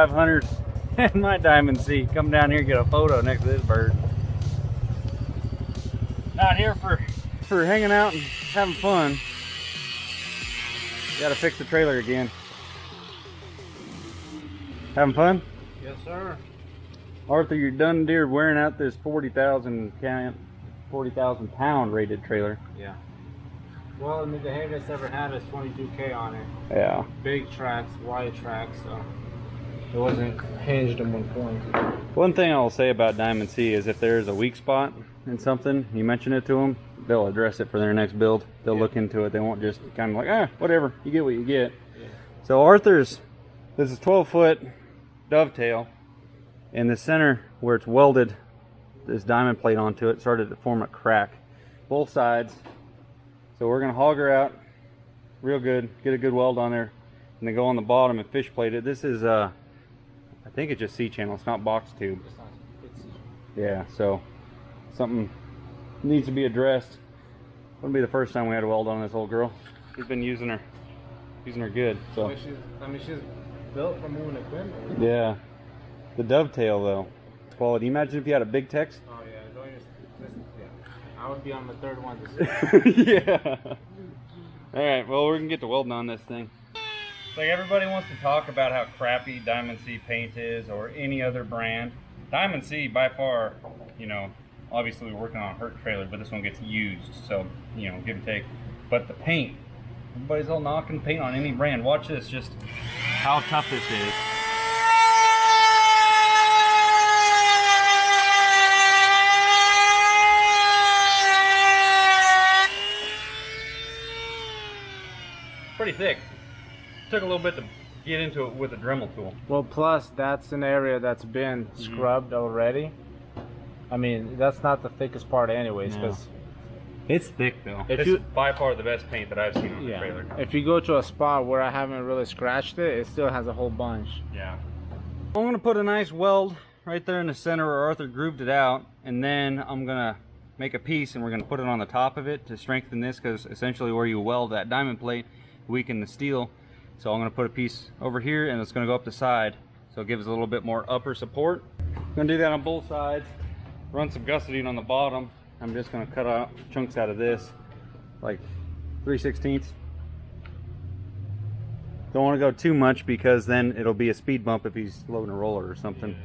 500s and my Diamond C. Come down here and get a photo next to this bird. Not here for hanging out and having fun. Gotta fix the trailer again. Having fun? Yes, sir. Arthur, you're done deer wearing out this 40,000 pound rated trailer. Yeah. Well, I mean, the heaviest ever had is 22K on it. Yeah. Big tracks, wide tracks, so it wasn't hinged at one point. One thing I'll say about Diamond C is if there's a weak spot in something, you mention it to them, they'll address it for their next build. They'll look into it. They won't just kind of like, ah, whatever, you get what you get. Yeah. So Arthur's, this is 12-foot dovetail. In the center where it's welded, this diamond plate onto it started to form a crack. Both sides. So we're going to hog her out real good, get a good weld on there, and then go on the bottom and fish plate it. This is, I think it's just C-channel, it's not box tube. Yeah, so something needs to be addressed. Wouldn't be the first time we had a weld on this old girl. We've been using her good. So she's built for moving equipment. Yeah. The dovetail though, quality. Imagine if you had a big Tex. Oh yeah, I would be on the third one this year. Yeah. All right, well, we're gonna get to welding on this thing. Like, everybody wants to talk about how crappy Diamond C paint is, or any other brand. Diamond C, by far, you know, obviously we're working on a hurt trailer, but this one gets used, so, you know, give and take. But the paint, everybody's all knocking paint on any brand. Watch this, just how tough this is. Pretty thick. Took a little bit to get into it with a Dremel tool. Well, plus that's an area that's been scrubbed already. I mean, that's not the thickest part anyways, because it's thick though. If It's by far the best paint that I've seen on the trailer. If you go to a spot where I haven't really scratched it, it still has a whole bunch. Yeah. I'm gonna put a nice weld right there in the center where Arthur grooved it out, and then I'm gonna make a piece and we're gonna put it on the top of it to strengthen this, because essentially where you weld that diamond plate weaken the steel. So I'm going to put a piece over here and it's going to go up the side, so it gives a little bit more upper support. I'm going to do that on both sides, run some gusseting on the bottom. I'm just going to cut out chunks out of this, like 3/16. Don't want to go too much because then it'll be a speed bump if he's loading a roller or something.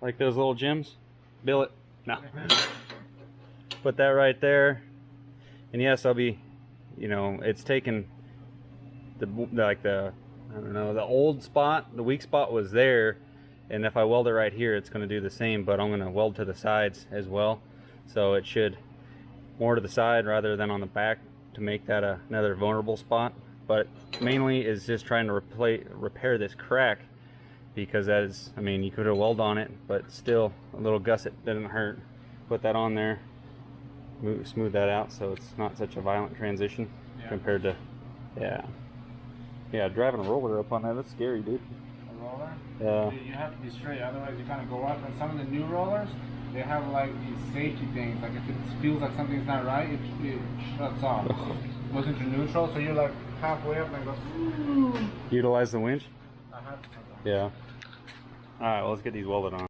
Like those little gems? Billet? No. Put that right there. And yes, I'll be, you know, it's taken the I don't know, the old spot, the weak spot was there. And if I weld it right here, it's going to do the same, but I'm going to weld to the sides as well. So it should more to the side rather than on the back to make that another vulnerable spot. But mainly is just trying to repair this crack, because that is, I mean, you could have welded on it, but still a little gusset didn't hurt. Put that on there, smooth that out so it's not such a violent transition compared to, yeah, driving a roller up on that's scary, dude. A roller? Yeah. You have to be straight, otherwise you kind of go up. And some of the new rollers, they have like these safety things. Like if it feels like something's not right, it shuts off. It goes into neutral, so you're like halfway up and it goes. Utilize the winch? I have to sometimes. Yeah. Alright, well, let's get these welded on.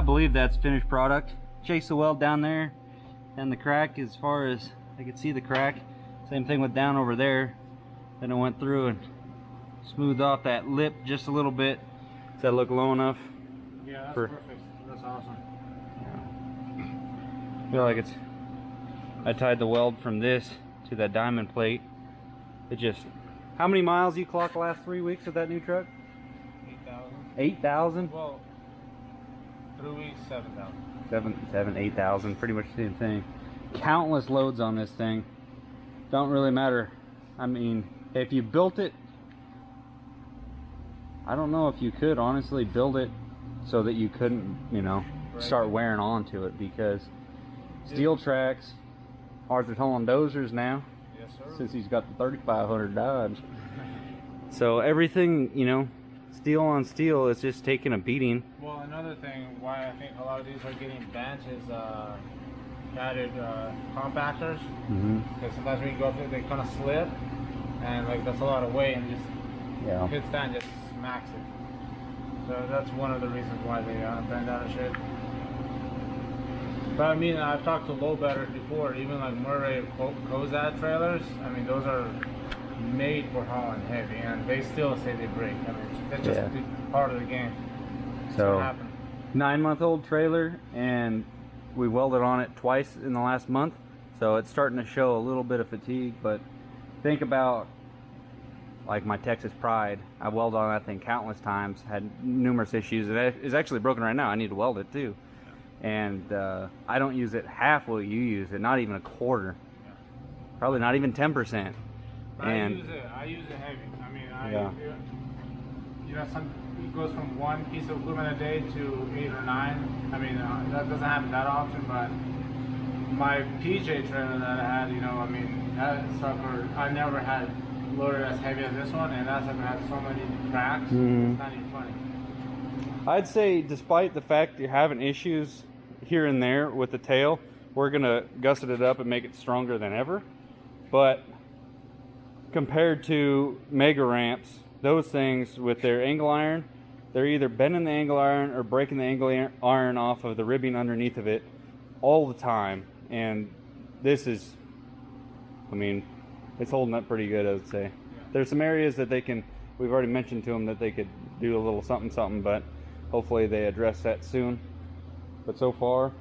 believe that's finished product. Chase the weld down there, and the crack, as far as I could see the crack. Same thing with down over there. Then I went through and smoothed off that lip just a little bit. Does that look low enough? Yeah, that's perfect. That's awesome. I feel like I tied the weld from this to that diamond plate. It just, how many miles you clocked the last 3 weeks with that new truck? 8,000. 8,000? Well, 3 weeks, 7,000. 8,000, pretty much the same thing. Countless loads on this thing. Don't really matter. I mean, if you built it, I don't know if you could honestly build it so that you couldn't, you know, start wearing onto it, because steel tracks, Arthur's hauling dozers now. Yes, sir. Since he's got the 3500 Dodge. So everything, you know, steel on steel is just taking a beating. Well, another thing why I think a lot of these are getting bent is added compactors. Because sometimes when you go up there, they kind of slip, and like that's a lot of weight, and just hits that and just smacks it. So that's one of the reasons why they bend out of shape. But I mean, I've talked to low betters before, even like Murray Kozad trailers. I mean, those are made for hauling heavy, and they still say they break. I mean, that's just part of the game. So, 9-month-old trailer, and we welded on it twice in the last month, so it's starting to show a little bit of fatigue. But think about like my Texas Pride. I welded on that thing countless times, had numerous issues, and it's actually broken right now. I need to weld it too. And I don't use it half what you use it, not even a quarter. Probably not even 10%. And I use it heavy. I mean, you know, it goes from one piece of equipment a day to 8 or 9. I mean, that doesn't happen that often, but my PJ trailer that I had, you know, I mean, that sucker, I never had loaded as heavy as this one, and that sucker had so many cracks, it's not even funny. I'd say, despite the fact you're having issues here and there with the tail, we're gonna gusset it up and make it stronger than ever. But compared to mega ramps, those things with their angle iron, they're either bending the angle iron or breaking the angle iron off of the ribbing underneath of it all the time. And this is, I mean, it's holding up pretty good, I would say. There's some areas that they can, we've already mentioned to them that they could do a little something, but hopefully they address that soon. But so far,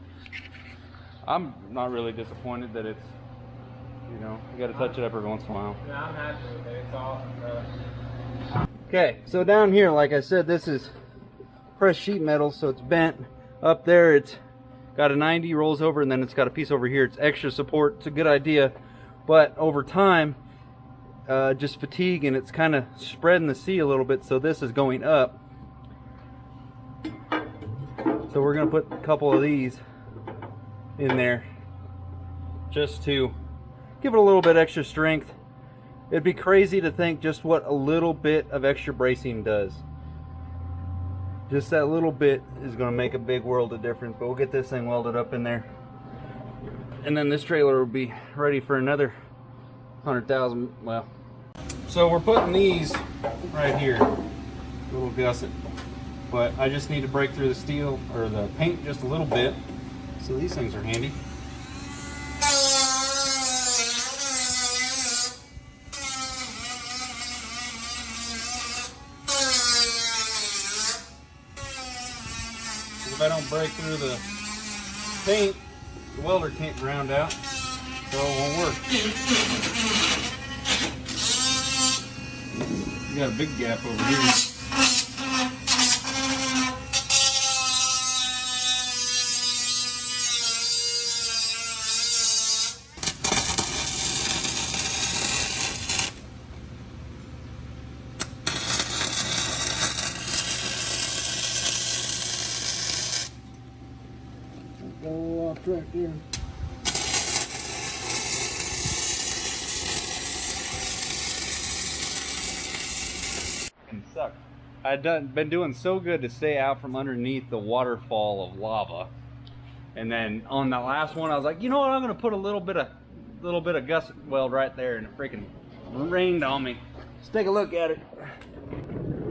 I'm not really disappointed that it's, you know, you got to touch it up every once in a while. Yeah, I'm happy with it. It's awesome. Okay, so down here, like I said, this is pressed sheet metal, so it's bent. Up there, it's got a 90, rolls over, and then it's got a piece over here. It's extra support. It's a good idea, but over time, just fatigue, and it's kind of spreading the sea a little bit, so this is going up. So we're going to put a couple of these in there just to give it a little bit extra strength. It'd be crazy to think just what a little bit of extra bracing does. Just that little bit is going to make a big world of difference. But we'll get this thing welded up in there, and then this trailer will be ready for another 100,000. Well, so we're putting these right here, little gusset. But I just need to break through the steel or the paint just a little bit. So these things are handy. If I don't break through the paint, the welder can't ground out, so it won't work. You got a big gap over here. Track there. Suck. I'd been doing so good to stay out from underneath the waterfall of lava, and then on that last one I was like, you know what, I'm gonna put a little bit of gusset weld right there, and it freaking rained on me. Let's take a look at it.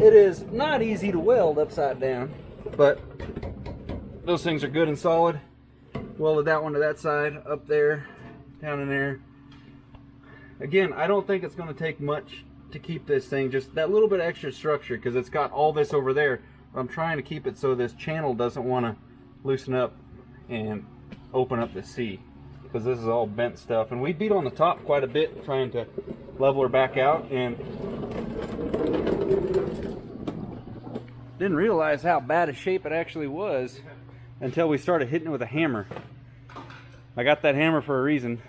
It is not easy to weld upside down, but those things are good and solid. Welded that one to that side, up there, down in there. Again, I don't think it's going to take much to keep this thing, just that little bit of extra structure, because it's got all this over there. But I'm trying to keep it so this channel doesn't want to loosen up and open up the sea, because this is all bent stuff. And we beat on the top quite a bit trying to level her back out, and didn't realize how bad a shape it actually was until we started hitting it with a hammer. I got that hammer for a reason.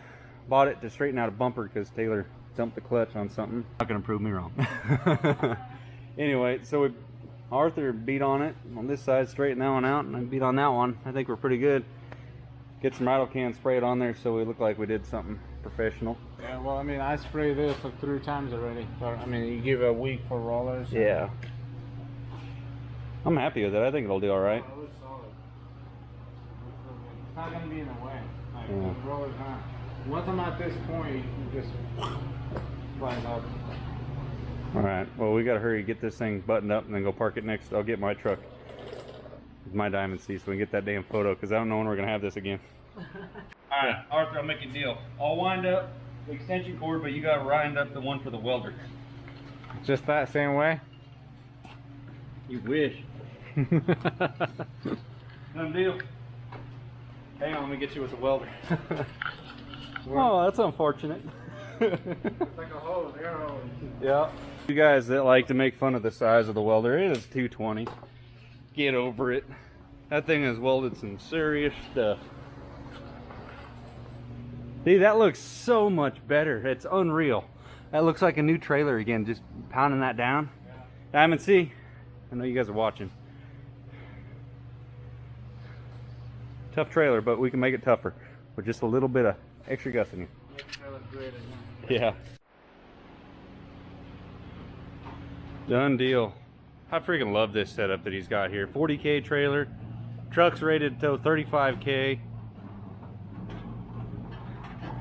Bought it to straighten out a bumper because Taylor dumped the clutch on something. Not gonna prove me wrong. Anyway, so Arthur beat on it on this side, straighten that one out, and I beat on that one. I think we're pretty good. Get some rattle can, spray it on there so we look like we did something professional. Yeah, well, I mean, I sprayed this like 3 times already. But, I mean, you give it a week for rollers. Yeah. I'm happy with it. I think it'll do all right. It looks solid. It's not gonna be in the way. Like, Yeah. the roller's not. Once I'm at this point, you just flying up. All right. Well, we gotta hurry, get this thing buttoned up, and then go park it next. I'll get my truck, my Diamond C, so we can get that damn photo, because I don't know when we're gonna have this again. All right, Arthur, I'll make a deal. I'll wind up the extension cord, but you gotta wind up the one for the welder. Just that same way? You wish. Done deal. Hang on, let me get you with the welder. Oh, that's unfortunate. It's like a hose, air hose. Yeah. You guys that like to make fun of the size of the welder, it is 220. Get over it. That thing has welded some serious stuff. See, that looks so much better. It's unreal. That looks like a new trailer again, just pounding that down. Yeah. Diamond C, I know you guys are watching. Tough trailer, but we can make it tougher with just a little bit of extra guts in you. Yeah. Done deal. I freaking love this setup that he's got here. 40K trailer. Truck's rated to 35K.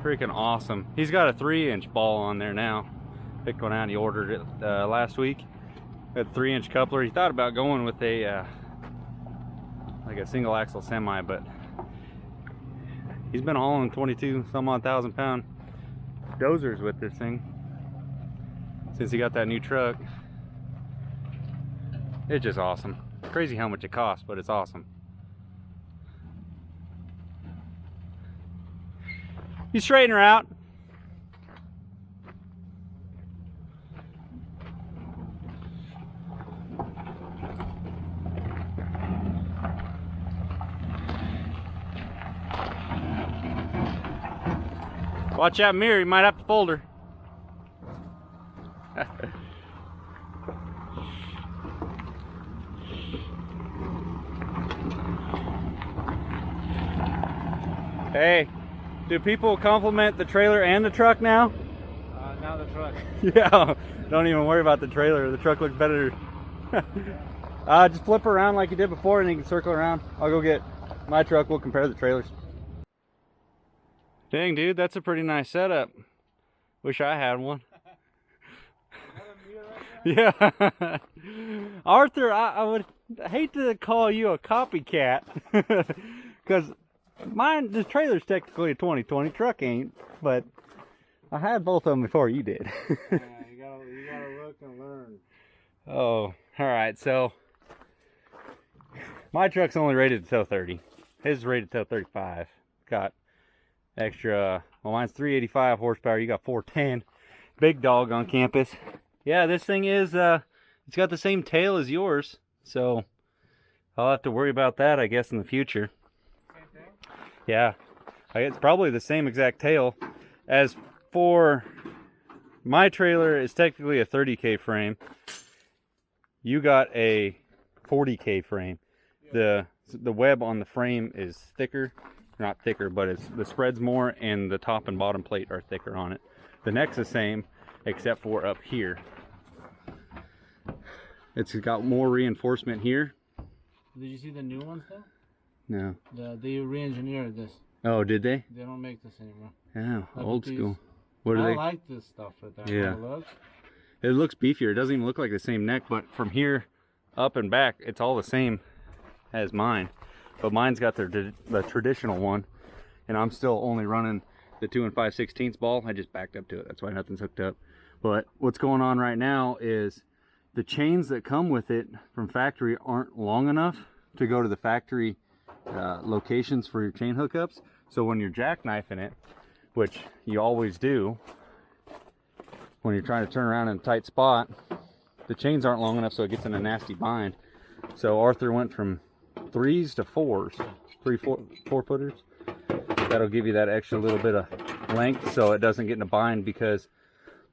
Freaking awesome. He's got a 3-inch ball on there now. Picked one out. He ordered it last week. Got a 3-inch coupler. He thought about going with a like a single axle semi, but he's been hauling 22 some odd thousand pound dozers with this thing since he got that new truck. It's just awesome. Crazy how much it costs, but it's awesome. You straighten her out. Watch out, mirror, you might have to fold her. Hey, do people compliment the trailer and the truck now? Now the truck. Yeah, don't even worry about the trailer. The truck looks better. Just flip her around like you did before and you can circle around. I'll go get my truck. We'll compare the trailers. Dang, dude, that's a pretty nice setup. Wish I had one. Yeah. Arthur, I would hate to call you a copycat. Because this trailer's technically a 2020, truck ain't. But I had both of them before you did. Yeah, you gotta look and learn. Oh, alright, so my truck's only rated to tow 30. His is rated to tow 35. Got extra, well, mine's 385 horsepower, you got 410. Big dog on campus. Yeah, this thing is, it's got the same tail as yours, so I'll have to worry about that, I guess, in the future. Same thing? Yeah, it's probably the same exact tail. As for my trailer, it's technically a 30K frame. You got a 40K frame. The web on the frame is thicker. Not thicker, but the spread's more, and the top and bottom plate are thicker on it. The neck's the same, except for up here. It's got more reinforcement here. Did you see the new ones though? No. They re-engineered this. Oh, did they? They don't make this anymore. Yeah, Like old these. school. What are I they? like this stuff right there. Yeah. How it looks. It looks beefier. It doesn't even look like the same neck, but from here up and back, it's all the same as mine. but mine's got the traditional one, and I'm still only running the 2 5/16 ball. I just backed up to it. That's why nothing's hooked up. But what's going on right now is the chains that come with it from factory aren't long enough to go to the factory locations for your chain hookups. So when you're jackknifing it, which you always do when you're trying to turn around in a tight spot, the chains aren't long enough, so it gets in a nasty bind. So Arthur went from 3s to 4s, 4 footers. That'll give you that extra little bit of length so it doesn't get in a bind, because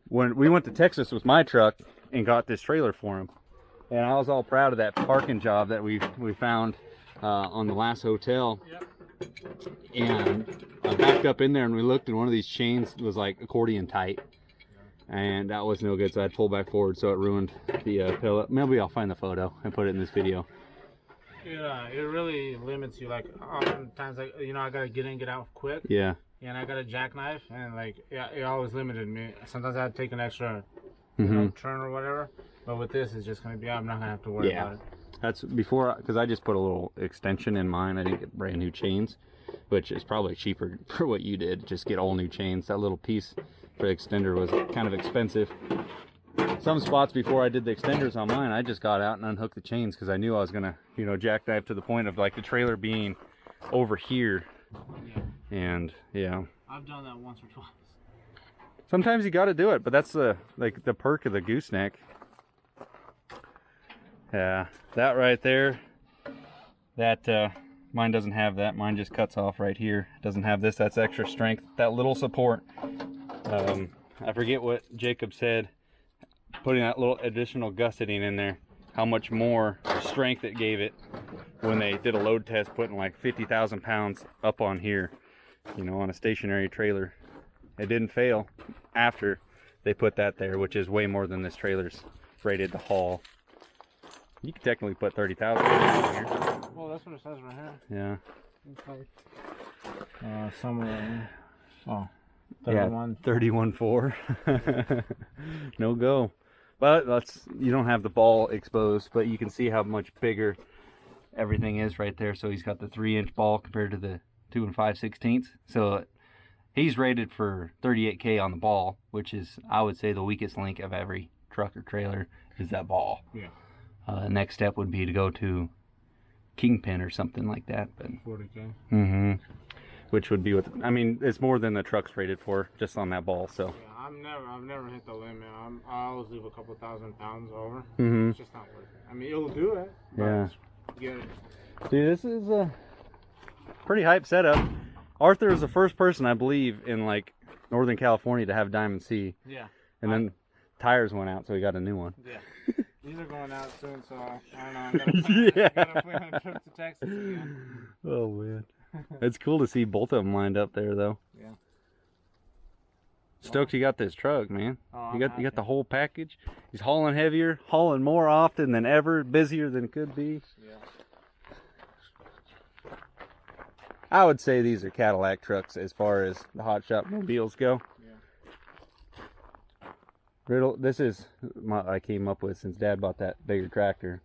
when we went to Texas with my truck and got this trailer for him, and I was all proud of that parking job that we found on the last hotel. Yep. And I backed up in there and we looked, and one of these chains was like accordion tight, and that was no good, so I had to pull back forward, so it ruined the pellet. Maybe I'll find the photo and put it in this video. Yeah, it really limits you. Like oftentimes, like, you know, I gotta get in, get out quick. Yeah. And I got a jackknife, and like, yeah, it always limited me. Sometimes I had to take an extra you know, turn or whatever. But with this, it's just gonna be, I'm not gonna have to worry about it. That's before, because I just put a little extension in mine. I didn't get brand new chains, which is probably cheaper for what you did. Just get all new chains. That little piece for the extender was kind of expensive. Some spots before I did the extenders on mine, I just got out and unhooked the chains because I knew I was gonna, you know, jackknife to the point of like the trailer being over here. Yeah. And yeah, I've done that once or twice. Sometimes you got to do it, but that's the like the perk of the gooseneck. Yeah, that right there, that mine doesn't have that. Mine just cuts off right here. It doesn't have this. That's extra strength. That little support. I forget what Jacob said. Putting that little additional gusseting in there, how much more strength it gave it when they did a load test, putting like 50,000 pounds up on here, you know, on a stationary trailer. It didn't fail after they put that there, which is way more than this trailer's rated to haul. You could technically put 30,000 in here. Well, that's what it says right here. Yeah. It's like somewhere. Oh, 31. Yeah, 31.4. No go. But you don't have the ball exposed, but you can see how much bigger everything is right there. So he's got the 3-inch ball compared to the 2 5/16. So he's rated for 38K on the ball, which is, I would say, the weakest link of every truck or trailer is that ball. Yeah. Next step would be to go to Kingpin or something like that. But 40K. Mm-hmm. Which would be what, I mean, it's more than the truck's rated for just on that ball. So. Yeah, I've never hit the limit. I always leave a couple thousand pounds over. Mm-hmm. It's just not worth it. I mean, it'll do it. Yeah. Dude, this is a pretty hype setup. Arthur is the first person, I believe, in like Northern California to have Diamond C. Yeah. And then tires went out, so he got a new one. Yeah. These are going out soon, so I don't know. I gotta plan a trip to Texas again. Oh man. It's cool to see both of them lined up there, though. Yeah. Stoked you got this truck, man. Oh, you got the whole package. He's hauling heavier, hauling more often than ever, busier than it could be. Yeah. I would say these are Cadillac trucks as far as the hot shop mobiles go. Yeah. Riddle, this is I came up with since Dad bought that bigger tractor.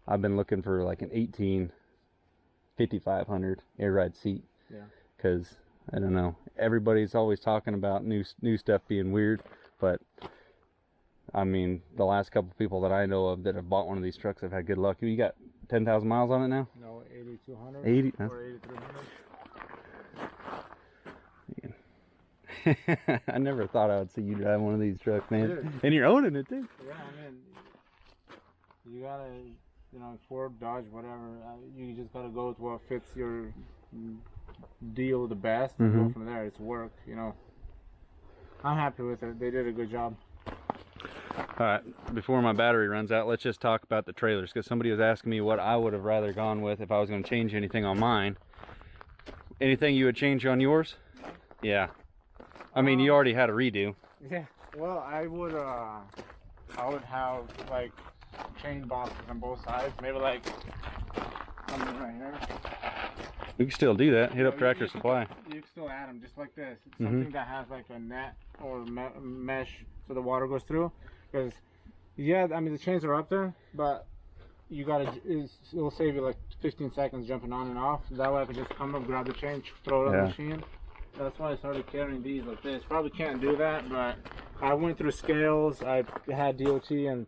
I've been looking for like an 18 5500 air ride seat. Yeah. Because I don't know, everybody's always talking about new stuff being weird, but I mean, the last couple people that I know of that have bought one of these trucks have had good luck. You got 10,000 miles on it now? No, 8,200. 80 or 8,300. I never thought I would see you drive one of these trucks, man. Dude. And you're owning it too. Yeah, I mean, you gotta, you know, Ford, Dodge, whatever. You just gotta go with what fits your deal the best and go from there. It's work, you know. I'm happy with it. They did a good job. Alright, before my battery runs out, let's just talk about the trailers, because somebody was asking me what I would have rather gone with if I was going to change anything on mine. Anything you would change on yours? Yeah. I mean, you already had a redo. Yeah. Well, I would have like chain boxes on both sides. Maybe like something right here. We can still do that. Hit up Tractor Supply. You can still add them just like this. It's something that has like a net or mesh so the water goes through. Because, yeah, I mean, the chains are up there, but you gotta, it'll save you like 15 seconds jumping on and off. That way I can just come up, grab the change, throw it on the machine. That's why I started carrying these like this. Probably can't do that, but I went through scales. I had DOT and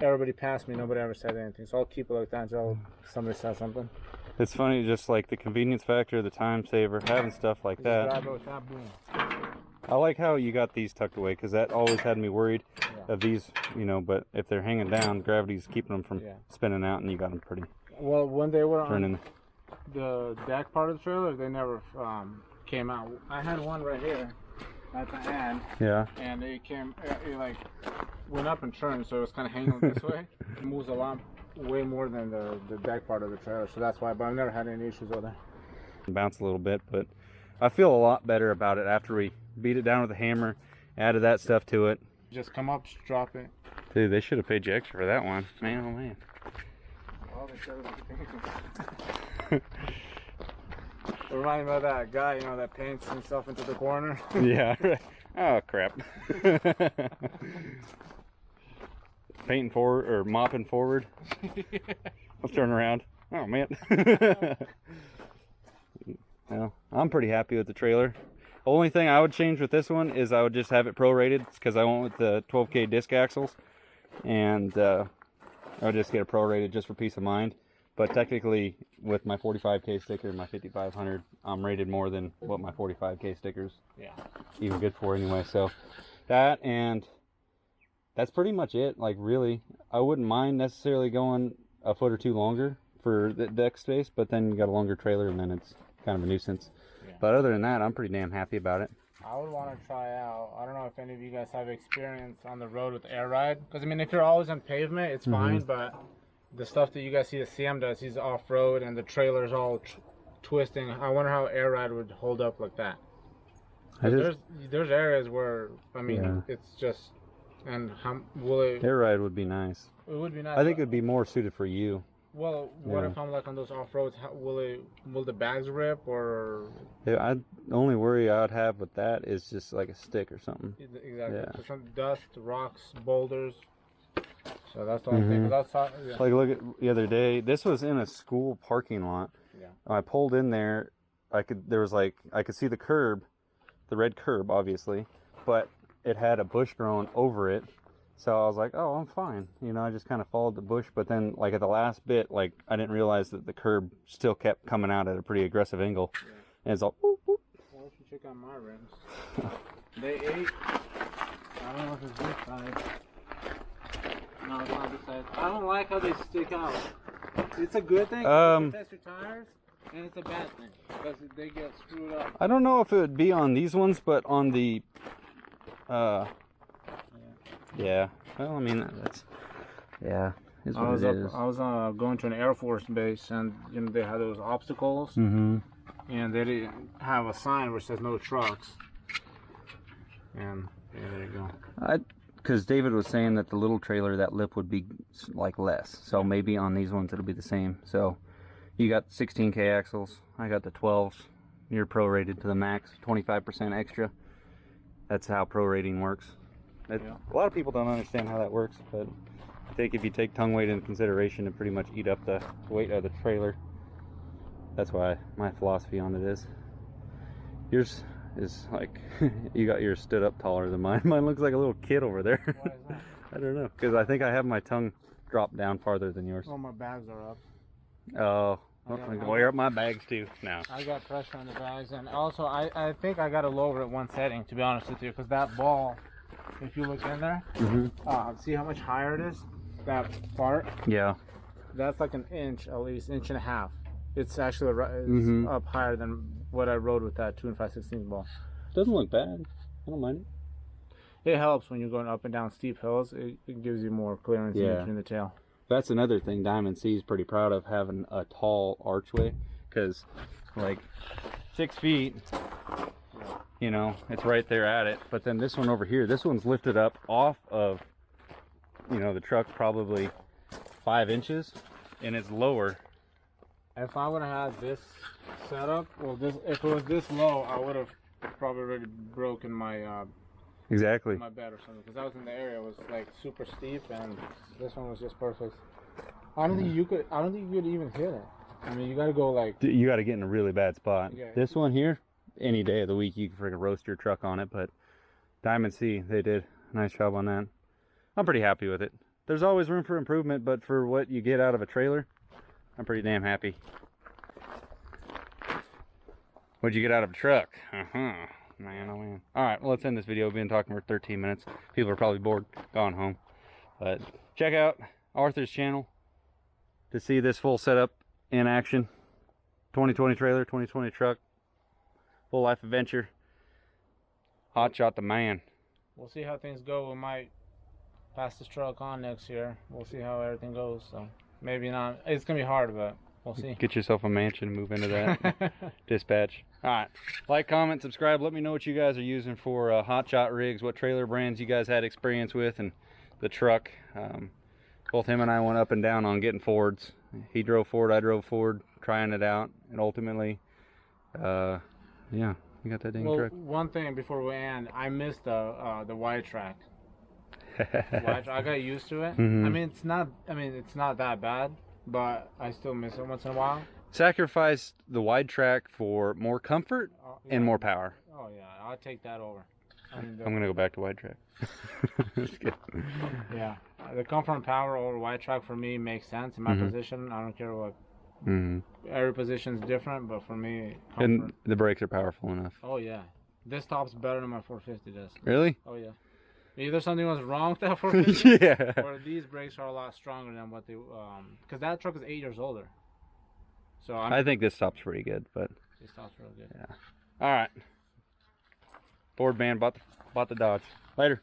everybody passed me. Nobody ever said anything. So I'll keep it like that until somebody says something. It's funny, just like the convenience factor, the time saver, having stuff like Just that. grab it with that, boom. I like how you got these tucked away, because that always had me worried of these, you know, but if they're hanging down, gravity's keeping them from spinning out, and you got them pretty. Well, when they were turning. On the deck part of the trailer, they never came out. I had one right here at the end. Yeah. And it came, it like went up and turned, so it was kind of hanging this way. It moves a lot, way more than the deck part of the trailer, so that's why. But I've never had any issues with it. Bounce a little bit, but I feel a lot better about it after we beat it down with a hammer, added that stuff to it. Just come up, drop it. Dude, they should have paid you extra for that one. Man, oh man. Well, they Remind me of that guy, you know, that paints himself into the corner. Yeah, right. Oh, crap. Painting forward, or mopping forward. Let's turn around. Oh, man. Well, I'm pretty happy with the trailer. The only thing I would change with this one is I would just have it prorated, because I went with the 12K disc axles. And I would just get it prorated just for peace of mind. But technically, with my 45K sticker and my 5500, I'm rated more than what my 45K stickers even good for anyway. So that, and that's pretty much it. Like, really, I wouldn't mind necessarily going a foot or two longer for the deck space, but then you got a longer trailer and then it's kind of a nuisance. But other than that, I'm pretty damn happy about it. I would want to try out. I don't know if any of you guys have experience on the road with air ride, because I mean, if you're always on pavement, it's fine, but the stuff that you guys see that CM does, he's off-road and the trailer's all twisting. I wonder how air ride would hold up like that. There's areas where, I mean, it's just, and how will it... Air ride would be nice. It would be nice. I think it would be more suited for you. Well, what if I'm like on those off-roads, will the bags rip, or... Yeah, the only worry I would have with that is just like a stick or something. Exactly. Yeah. Some dust, rocks, boulders. So that's the only thing. Like, look at the other day. This was in a school parking lot. Yeah. I pulled in there. I could see the curb, the red curb, obviously, but it had a bush growing over it. So I was like, oh, I'm fine. You know, I just kind of followed the bush, but then like at the last bit, like I didn't realize that the curb still kept coming out at a pretty aggressive angle. Yeah. And it's all, boop, boop. Why don't you check out my rims? They ate. I don't know if it's this side. No, it's not this side. I don't like how they stick out. It's a good thing. You can test your tires, and it's a bad thing because they get screwed up. I don't know if it would be on these ones, but on the yeah. Well, I mean, that's, is what it is. I was going to an Air Force base, and you know, they had those obstacles, and they didn't have a sign which says no trucks. And there you go. Because David was saying that the little trailer, that lip would be like less. So maybe on these ones it'll be the same. So you got 16K axles. I got the 12s. You're prorated to the max, 25% extra. That's how prorating works. A lot of people don't understand how that works, but I think if you take tongue weight into consideration and pretty much eat up the weight of the trailer, that's why my philosophy on it is. Yours is like, you got yours stood up taller than mine. Mine looks like a little kid over there. Why is that? I don't know, because I think I have my tongue dropped down farther than yours. Oh, my bags are up. Oh, wear up my bags too now. I got pressure on the bags, and also I think I got to lower it one setting, to be honest with you, because that ball, if you look in there, see how much higher it is? That part? Yeah. That's like an inch, at least, inch and a half. It's actually up higher than what I rode with that 2 5/16 ball. Doesn't look bad. I don't mind it. It helps when you're going up and down steep hills. It gives you more clearance in between the tail. That's another thing Diamond C is pretty proud of, having a tall archway, because like 6 feet, you know, it's right there at it. But then this one over here, this one's lifted up off of, you know, the truck probably 5 inches, and it's lower. If I would have had this setup, well, if it was this low, I would have probably already broken my my bed or something, because I was in the area, it was like super steep, and this one was just perfect. I don't think you could. I don't think you could even hit it. I mean, you gotta go like. You got to get in a really bad spot. Yeah. This one here, any day of the week, you can freaking roast your truck on it. But Diamond C, they did a nice job on that. I'm pretty happy with it. There's always room for improvement, but for what you get out of a trailer, I'm pretty damn happy. What'd you get out of a truck? Man, oh man. All right, well, let's end this video. We've been talking for 13 minutes. People are probably bored, gone home. But check out Arthur's channel to see this full setup in action. 2020 trailer, 2020 truck, full life adventure. Hot shot the man. We'll see how things go. We might pass this truck on next year. We'll see how everything goes. So maybe not. It's gonna be hard, but we'll see. Get yourself a mansion and move into that. Dispatch. All right, like, comment, subscribe. Let me know what you guys are using for hot shot rigs, what trailer brands you guys had experience with, and the truck. Both him and I went up and down on getting Fords. He drove Ford, I drove Ford, trying it out, and ultimately, yeah, you got that dang truck. One thing before we end, I missed the wide track. I got used to it. Mm-hmm. I mean, it's not that bad, but I still miss it once in a while. Sacrifice the wide track for more comfort and more power. Oh yeah, I'll take that over. I'm gonna go back to wide track. Yeah, the comfort and power over wide track for me makes sense in my position. I don't care what. Every position is different, but for me, comfort. And the brakes are powerful enough. Oh yeah, this top's better than my 450 does. Really? Oh yeah. Either something was wrong with that 450, yeah, or these brakes are a lot stronger than what they, because that truck is 8 years older. So I think this stop's pretty good, but this stop's real good. Yeah. All right. Ford man bought the Dodge. Later.